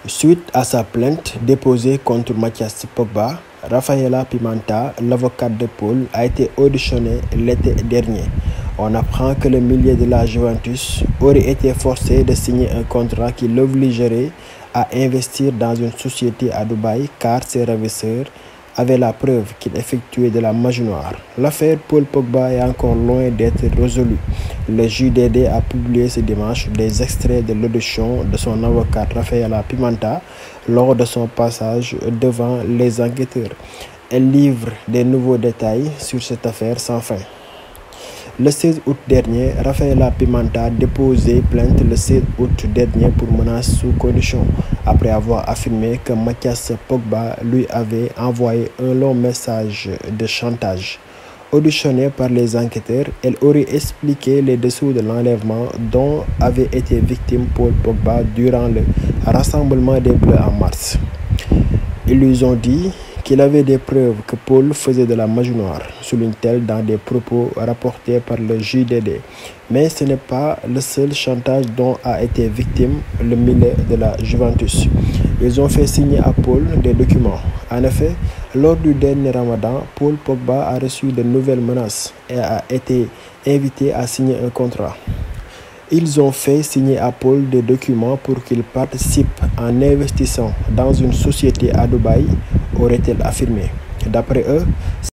Suite à sa plainte déposée contre Mathias Pogba, Rafaela Pimenta, l'avocate de Paul, a été auditionnée l'été dernier. On apprend que le milieu de la Juventus aurait été forcé de signer un contrat qui l'obligerait à investir dans une société à Dubaï car ses ravisseurs avaient la preuve qu'il effectuait de la magie noire. L'affaire Paul Pogba est encore loin d'être résolue. Le JDD a publié ce dimanche des extraits de l'audition de son avocate Rafaela Pimenta lors de son passage devant les enquêteurs. Elle livre des nouveaux détails sur cette affaire sans fin. Le 16 août dernier, Rafaela Pimenta a déposé plainte le 16 août dernier pour menace sous condition, après avoir affirmé que Mathias Pogba lui avait envoyé un long message de chantage. Auditionnée par les enquêteurs, elle aurait expliqué les dessous de l'enlèvement dont avait été victime Paul Pogba durant le rassemblement des Bleus en mars. Ils lui ont dit qu'il avait des preuves que Paul faisait de la magie noire, souligne-t-elle dans des propos rapportés par le JDD. Mais ce n'est pas le seul chantage dont a été victime le milieu de la Juventus. Ils ont fait signer à Paul des documents. En effet, lors du dernier Ramadan, Paul Pogba a reçu de nouvelles menaces et a été invité à signer un contrat. Ils ont fait signer à Paul des documents pour qu'il participe en investissant dans une société à Dubaï, aurait-elle affirmé. D'après eux,